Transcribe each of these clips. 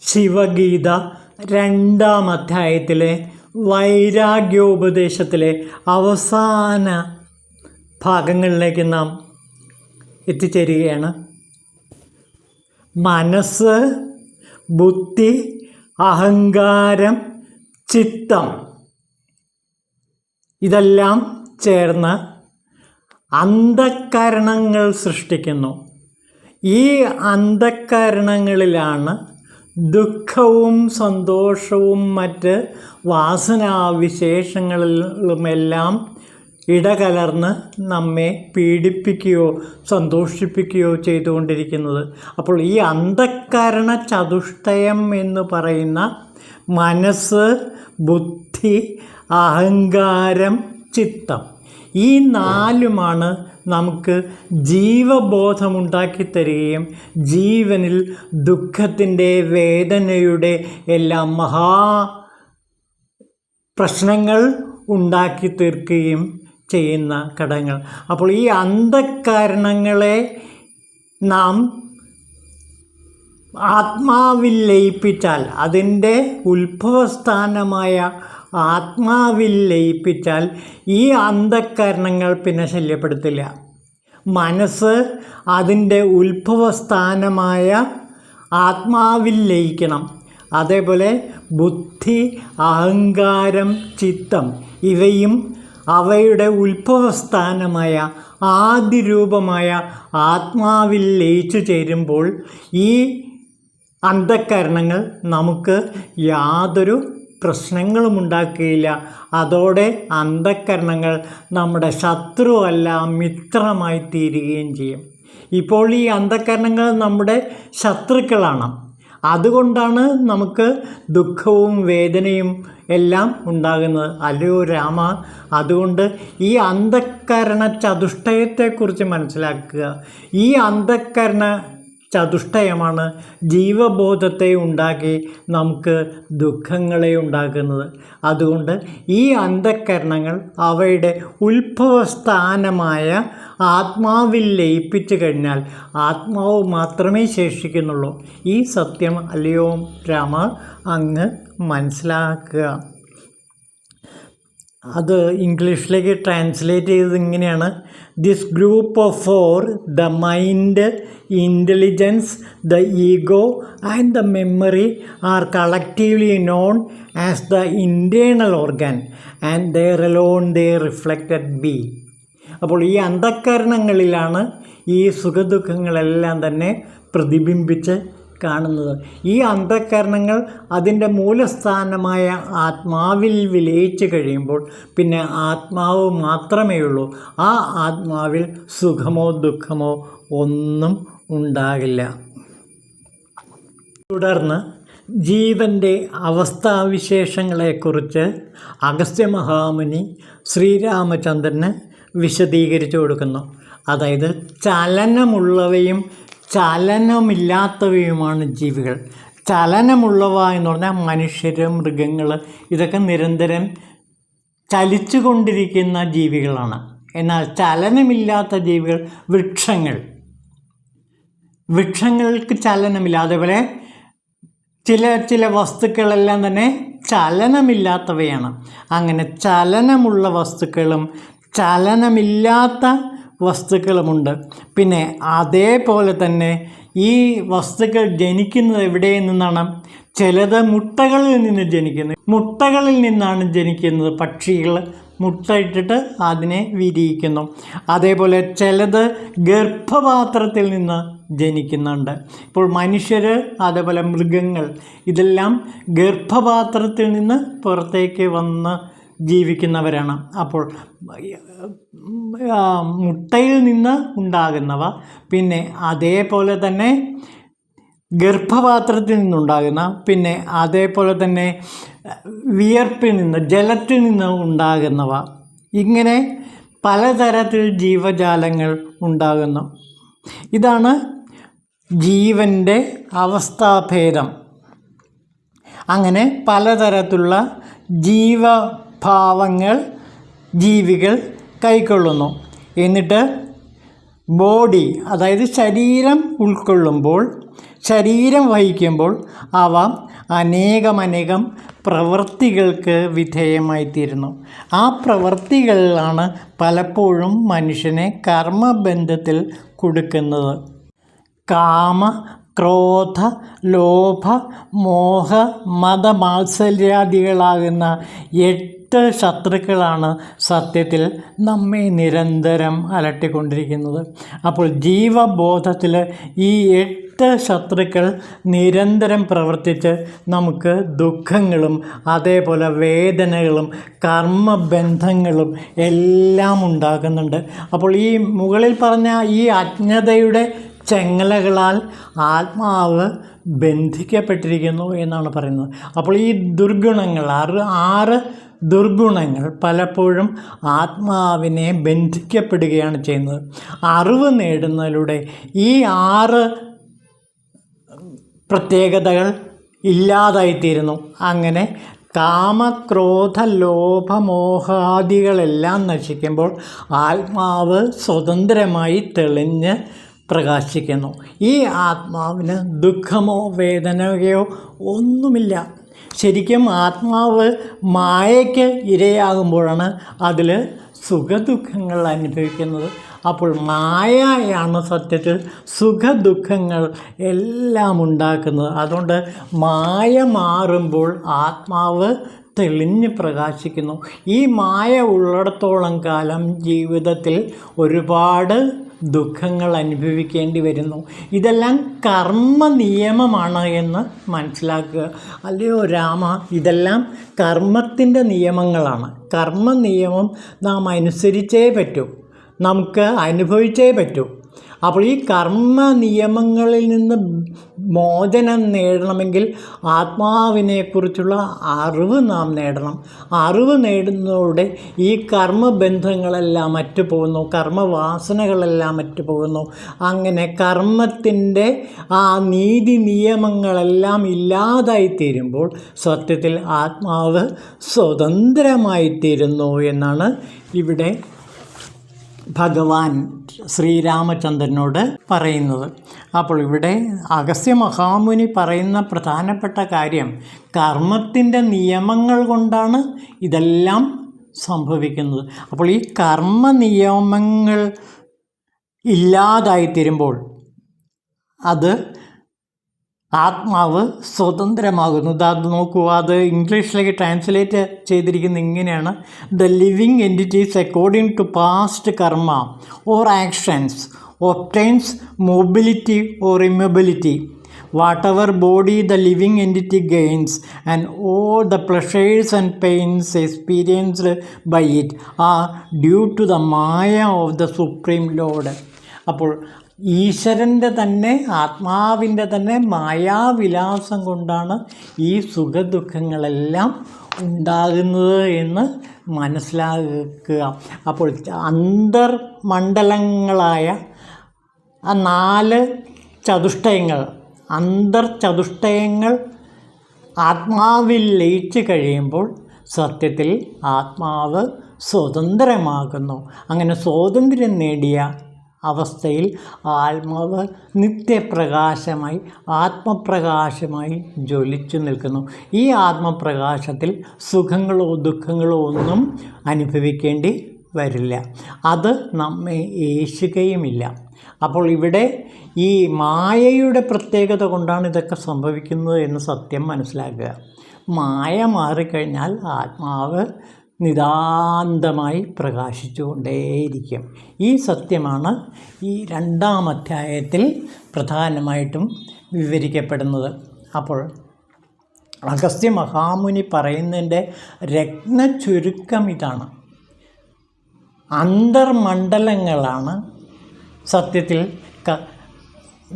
ശിവഗീത 2-ാം അധ്യായത്തിലെ വൈരാഗ്യോപദേശത്തിലെ അവസാന ഭാഗങ്ങളിലേക്ക് നാം എത്തിച്ചേരുകയാണ്. മനസ്സ്, ബുദ്ധി, അഹങ്കാരം, ചിത്തം ഇതെല്ലാം ചേർന്ന് അന്ധഃകരണങ്ങൾ സൃഷ്ടിക്കുന്നു. ഈ അന്ധഃകരണങ്ങളിലാണ് ദുഃഖവും സന്തോഷവും മറ്റ് വാസനാവിശേഷങ്ങളിലുമെല്ലാം ഇടകലർന്ന് നമ്മെ പീഡിപ്പിക്കുകയോ സന്തോഷിപ്പിക്കുകയോ ചെയ്തുകൊണ്ടിരിക്കുന്നത്. അപ്പോൾ ഈ അന്ധഃകരണ ചതുഷ്ടയം എന്ന് പറയുന്ന മനസ്സ്, ബുദ്ധി, അഹങ്കാരം, ചിത്തം, ഈ 4മാണ് നമുക്ക് ജീവബോധമുണ്ടാക്കി തരികയും ജീവനിൽ ദുഃഖത്തിൻ്റെ, വേദനയുടെ എല്ലാം പ്രശ്നങ്ങൾ ഉണ്ടാക്കി തീർക്കുകയും ചെയ്യുന്ന ഘടകങ്ങൾ. അപ്പോൾ ഈ അന്ധഃകരണങ്ങളെ നാം ആത്മാവിൽ ലയിപ്പിച്ചാൽ, അതിൻ്റെ ഉത്ഭവസ്ഥാനമായ ആത്മാവിൽ ലയിപ്പിച്ചാൽ ഈ അന്ധഃകരണങ്ങൾ പിന്നെ ശല്യപ്പെടുത്തില്ല. മനസ്സ് അതിൻ്റെ ഉത്ഭവസ്ഥാനമായ ആത്മാവിൽ ലയിക്കണം. അതേപോലെ ബുദ്ധി, അഹങ്കാരം, ചിത്തം ഇവയും അവയുടെ ഉത്ഭവസ്ഥാനമായ ആദിരൂപമായ ആത്മാവിൽ ലയിച്ചു ചേരുമ്പോൾ ഈ അന്ധഃകരണങ്ങൾ നമുക്ക് യാതൊരു പ്രശ്നങ്ങളും ഉണ്ടാക്കുകയില്ല. അതോടെ അന്ധഃകരണങ്ങൾ നമ്മുടെ ശത്രുവല്ല, മിത്രമായി തീരുകയും ചെയ്യും. ഇപ്പോൾ ഈ അന്ധഃകരണങ്ങൾ നമ്മുടെ ശത്രുക്കളാണ്. അതുകൊണ്ടാണ് നമുക്ക് ദുഃഖവും വേദനയും എല്ലാം ഉണ്ടാകുന്നത്. അല്ലയോ രാമ, അതുകൊണ്ട് ഈ അന്ധഃകരണ ചതുഷ്ടയത്തെക്കുറിച്ച് മനസ്സിലാക്കുക. ഈ അന്ധഃകരണ ചതുഷ്ടയമാണ് ജീവബോധത്തെ ഉണ്ടാക്കി നമുക്ക് ദുഃഖങ്ങളെ ഉണ്ടാക്കുന്നത്. അതുകൊണ്ട് ഈ അന്ധഃകരണങ്ങൾ അവയുടെ ഉത്ഭവസ്ഥാനമായ ആത്മാവിൽ ലയിപ്പിച്ചു കഴിഞ്ഞാൽ ആത്മാവ് മാത്രമേ ശേഷിക്കുന്നുള്ളൂ. ഈ സത്യം അല്ലയോ രാമ അങ്ങ് മനസ്സിലാക്കുക. അത് ഇംഗ്ലീഷിലേക്ക് ട്രാൻസ്ലേറ്റ് ചെയ്തത് ഇങ്ങനെയാണ്: this group of 4, the mind, intelligence, the ego and the memory R collectively known as the internal organ and their alone they reflected B. അപ്പോൾ ഈ അന്ധഃകരണങ്ങളിലാണ് ഈ സുഖദുഃഖങ്ങളെല്ലാം തന്നെ പ്രതിബിംബിച്ച് കാണുന്നത്. ഈ അന്ധഃകരണങ്ങൾ അതിൻ്റെ മൂലസ്ഥാനമായ ആത്മാവിൽ വിലയിച്ച് കഴിയുമ്പോൾ പിന്നെ ആത്മാവ് മാത്രമേ ഉള്ളൂ. ആ ആത്മാവിൽ സുഖമോ ദുഃഖമോ ഒന്നും ഉണ്ടാകില്ല. തുടർന്ന് ജീവൻ്റെ അവസ്ഥാവിശേഷങ്ങളെക്കുറിച്ച് അഗസ്ത്യ മഹാമുനി ശ്രീരാമചന്ദ്രന് വിശദീകരിച്ചു കൊടുക്കുന്നു. അതായത് ചലനമുള്ളവയും ചലനമില്ലാത്തവയുമാണ് ജീവികൾ. ചലനമുള്ളവ എന്ന് പറഞ്ഞാൽ മനുഷ്യർ, മൃഗങ്ങൾ, ഇതൊക്കെ നിരന്തരം ചലിച്ചു കൊണ്ടിരിക്കുന്ന ജീവികളാണ്. എന്നാൽ ചലനമില്ലാത്ത ജീവികൾ വൃക്ഷങ്ങൾക്ക് ചലനമില്ല. അതേപോലെ ചില വസ്തുക്കളെല്ലാം തന്നെ ചലനമില്ലാത്തവയാണ്. അങ്ങനെ ചലനമുള്ള വസ്തുക്കളും ചലനമില്ലാത്ത വസ്തുക്കളുമുണ്ട്. പിന്നെ അതേപോലെ തന്നെ ഈ വസ്തുക്കൾ ജനിക്കുന്നത് എവിടെ നിന്നാണ്? ചിലത് മുട്ടകളിൽ നിന്ന് ജനിക്കുന്നു. മുട്ടകളിൽ നിന്നാണ് ജനിക്കുന്നത്. പക്ഷികൾ മുട്ടയിട്ടിട്ട് അതിനെ വിരിയിക്കുന്നു. അതേപോലെ ചിലത് ഗർഭപാത്രത്തിൽ നിന്ന് ജനിക്കുന്നുണ്ട്. ഇപ്പോൾ മനുഷ്യർ, അതേപോലെ മൃഗങ്ങൾ, ഇതെല്ലാം ഗർഭപാത്രത്തിൽ നിന്ന് പുറത്തേക്ക് വന്ന് ജീവിക്കുന്നവരാണ്. അപ്പോൾ മുട്ടയിൽ നിന്ന് ഉണ്ടാകുന്നവ, പിന്നെ അതേപോലെ തന്നെ ഗർഭപാത്രത്തിൽ നിന്നുണ്ടാകുന്ന, പിന്നെ അതേപോലെ തന്നെ വിയർപ്പിൽ നിന്ന്, ജലത്തിൽ നിന്ന് ഉണ്ടാകുന്നവ, ഇങ്ങനെ പലതരത്തിൽ ജീവജാലങ്ങൾ ഉണ്ടാകുന്നു. ഇതാണ് ജീവൻ്റെ അവസ്ഥാഭേദം. അങ്ങനെ പലതരത്തിലുള്ള ജീവഭാവങ്ങൾ ജീവികൾ കൈക്കൊള്ളുന്നു. എന്നിട്ട് ബോഡി, അതായത് ശരീരം ഉൾക്കൊള്ളുമ്പോൾ ശരീരം വഹിക്കുമ്പോൾ അവ അനേകമനേകം പ്രവൃത്തികൾക്ക് വിധേയമായിത്തീരുന്നു. ആ പ്രവൃത്തികളിലാണ് പലപ്പോഴും മനുഷ്യനെ കർമ്മബന്ധത്തിൽ കൊടുക്കുന്നത്. കാമ, ക്രോധ, ലോഭ, മോഹ, മതമാത്സര്യാദികളാകുന്ന 8 ശത്രുക്കളാണ് സത്യത്തിൽ നമ്മെ നിരന്തരം അലട്ടിക്കൊണ്ടിരിക്കുന്നത്. അപ്പോൾ ജീവബോധത്തിൽ ഈ 8 ശത്രുക്കൾ നിരന്തരം പ്രവർത്തിച്ച് നമുക്ക് ദുഃഖങ്ങളും അതേപോലെ വേദനകളും കർമ്മബന്ധങ്ങളും എല്ലാം ഉണ്ടാക്കുന്നുണ്ട്. അപ്പോൾ ഈ മുകളിൽ പറഞ്ഞ ഈ അജ്ഞതയുടെ ചെങ്ങലകളാൽ ആത്മാവ് ബന്ധിക്കപ്പെട്ടിരിക്കുന്നു എന്നാണ് പറയുന്നത്. അപ്പോൾ ഈ ദുർഗുണങ്ങൾ 6 ദുർഗുണങ്ങൾ പലപ്പോഴും ആത്മാവിനെ ബന്ധിക്കപ്പെടുകയാണ് ചെയ്യുന്നത്. അറിവ് നേടുന്നതിലൂടെ ഈ 6 പ്രത്യേകതകൾ ഇല്ലാതായിത്തീരുന്നു. അങ്ങനെ കാമക്രോധ ലോഭമോഹാദികളെല്ലാം നശിക്കുമ്പോൾ ആത്മാവ് സ്വതന്ത്രമായി തെളിഞ്ഞ് പ്രകാശിക്കുന്നു. ഈ ആത്മാവിന് ദുഃഖമോ വേദനയോ ഒന്നുമില്ല. ശരിക്കും ആത്മാവ് മായയ്ക്ക് ഇരയാകുമ്പോഴാണ് അതിൽ സുഖദുഃഖങ്ങൾ അനുഭവിക്കുന്നത്. അപ്പോൾ മായയാണ് സത്യത്തിൽ സുഖദുഃഖങ്ങൾ എല്ലാം ഉണ്ടാക്കുന്നത്. അതുകൊണ്ട് മായ മാറുമ്പോൾ ആത്മാവ് തെളിഞ്ഞ് പ്രകാശിക്കുന്നു. ഈ മായ ഉള്ളിടത്തോളം കാലം ജീവിതത്തിൽ ഒരുപാട് ദുഃഖങ്ങൾ അനുഭവിക്കേണ്ടി വരുന്നു. ഇതെല്ലാം കർമ്മ നിയമമാണ് എന്ന് മനസ്സിലാക്കുക. അല്ലയോ രാമ, ഇതെല്ലാം കർമ്മത്തിൻ്റെ നിയമങ്ങളാണ്. കർമ്മ നിയമം നാം അനുസരിച്ചേ പറ്റൂ, നമുക്ക് അനുഭവിച്ചേ പറ്റൂ. അപ്പോൾ ഈ കർമ്മ നിയമങ്ങളിൽ നിന്ന് മോചനം നേടണമെങ്കിൽ ആത്മാവിനെക്കുറിച്ചുള്ള അറിവ് നാം നേടണം. അറിവ് നേടുന്നതോടെ ഈ കർമ്മബന്ധങ്ങളെല്ലാം മറ്റുപോകുന്നു, കർമ്മവാസനകളെല്ലാം മറ്റുപോകുന്നു. അങ്ങനെ കർമ്മത്തിൻ്റെ ആ നീതി നിയമങ്ങളെല്ലാം ഇല്ലാതായിത്തീരുമ്പോൾ സത്യത്തിൽ ആത്മാവ് സ്വതന്ത്രമായിത്തീരുന്നു എന്നാണ് ഇവിടെ ഭഗവാൻ ശ്രീരാമചന്ദ്രനോട് പറയുന്നത്. അപ്പോൾ ഇവിടെ അഗസ്ത്യ മഹാമുനി പറയുന്ന പ്രധാനപ്പെട്ട കാര്യം കർമ്മത്തിൻ്റെ നിയമങ്ങൾ കൊണ്ടാണ് ഇതെല്ലാം സംഭവിക്കുന്നത്. അപ്പോൾ ഈ കർമ്മ നിയമങ്ങൾ ഇല്ലാതായിത്തീരുമ്പോൾ അത് ആത്മാവ് സ്വതന്ത്രമാകുന്നു. അത് നോക്കൂ, അത് ഇംഗ്ലീഷിലേക്ക് ട്രാൻസ്ലേറ്റ് ചെയ്തിരിക്കുന്നത് ഇങ്ങനെയാണ്: the living entities according to past karma or actions obtains mobility or immobility. Whatever body the living entity gains and all the pleasures and pains experienced by it are due to the Maya of the Supreme Lord. അപ്പോൾ ഈശ്വരൻ്റെ തന്നെ ആത്മാവിൻ്റെ തന്നെ മായാവിലാസം കൊണ്ടാണ് ഈ സുഖദുഃഖങ്ങളെല്ലാം ഉണ്ടാകുന്നത് എന്ന് മനസ്സിലാക്കുക. അപ്പോൾ അന്തർമണ്ഡലങ്ങളായ ആ 4 ചതുഷ്ടയങ്ങൾ, അന്തർചതുഷ്ടയങ്ങൾ ആത്മാവിൽ ലയിച്ച് കഴിയുമ്പോൾ സത്യത്തിൽ ആത്മാവ് സ്വതന്ത്രമാകുന്നു. അങ്ങനെ സ്വാതന്ത്ര്യം നേടിയ അവസ്ഥയിൽ ആത്മാവ് നിത്യപ്രകാശമായി ആത്മപ്രകാശമായി ജ്വലിച്ചു നിൽക്കുന്നു. ഈ ആത്മപ്രകാശത്തിൽ സുഖങ്ങളോ ദുഃഖങ്ങളോ ഒന്നും അനുഭവിക്കേണ്ടി വരില്ല. അത് നമ്മെ ഏശുകയുമില്ല. അപ്പോൾ ഇവിടെ ഈ മായയുടെ പ്രത്യേകത കൊണ്ടാണ് ഇതൊക്കെ സംഭവിക്കുന്നത് എന്ന് സത്യം മനസ്സിലാക്കുക. മായ മാറിക്കഴിഞ്ഞാൽ ആത്മാവ് നിതാന്തമായി പ്രകാശിച്ചുകൊണ്ടേയിരിക്കും. ഈ സത്യമാണ് ഈ 2-ാം അധ്യായത്തിൽ പ്രധാനമായിട്ടും വിവരിക്കപ്പെടുന്നത്. അപ്പോൾ അഗസ്ത്യ മഹാമുനി പറയുന്നതിൻ്റെ രത്ന ചുരുക്കം ഇതാണ്: അന്തർമണ്ഡലങ്ങളാണ് സത്യത്തിൽ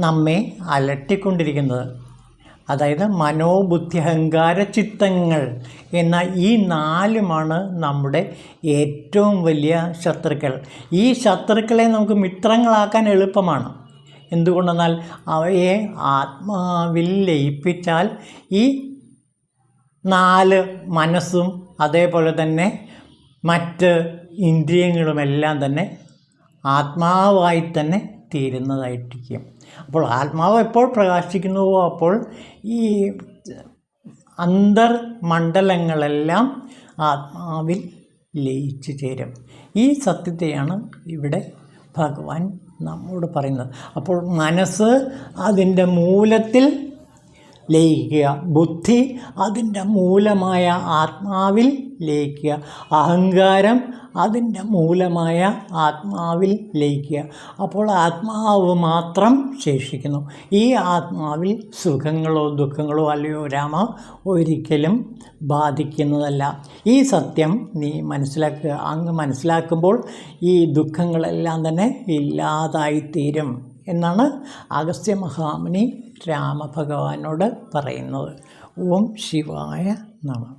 നമ്മെ അലട്ടിക്കൊണ്ടിരിക്കുന്നത്. അതായത് മനോബുദ്ധി അഹങ്കാര ചിത്തങ്ങൾ എന്ന ഈ 4 നമ്മുടെ ഏറ്റവും വലിയ ശത്രുക്കൾ. ഈ ശത്രുക്കളെ നമുക്ക് മിത്രങ്ങളാക്കാൻ എളുപ്പമാണ്. എന്തുകൊണ്ടെന്നാൽ അവയെ ആത്മാവിൽ ലയിപ്പിച്ചാൽ ഈ 4 മനസ്സും അതേപോലെ തന്നെ മറ്റ് ഇന്ദ്രിയങ്ങളുമെല്ലാം തന്നെ ആത്മാവായി തന്നെ തീരുന്നതായിരിക്കും. അപ്പോൾ ആത്മാവ് എപ്പോൾ പ്രകാശിക്കുന്നുവോ അപ്പോൾ ഈ അന്തർമണ്ഡലങ്ങളെല്ലാം ആത്മാവിൽ ലയിച്ചു ചേരും. ഈ സത്യത്തെയാണ് ഇവിടെ ഭഗവാൻ നമ്മോട് പറയുന്നത്. അപ്പോൾ മനസ്സ് അതിൻ്റെ മൂലത്തിൽ ലയിക്കുക, ബുദ്ധി അതിൻ്റെ മൂലമായ ആത്മാവിൽ ലയിക്കുക, അഹങ്കാരം അതിൻ്റെ മൂലമായ ആത്മാവിൽ ലയിക്കുക. അപ്പോൾ ആത്മാവ് മാത്രം ശേഷിക്കുന്നു. ഈ ആത്മാവിൽ സുഖങ്ങളോ ദുഃഖങ്ങളോ അല്ലയോ രാമ ഒരിക്കലും ബാധിക്കുന്നതല്ല. ഈ സത്യം നീ മനസ്സിലാക്കുക. അങ്ങ് മനസ്സിലാക്കുമ്പോൾ ഈ ദുഃഖങ്ങളെല്ലാം തന്നെ ഇല്ലാതായിത്തീരും എന്നാണ് അഗസ്ത്യ മഹാമുനി രാമഭഗവാനോട് പറയുന്നത്. ഓം ശിവായ നമഃ.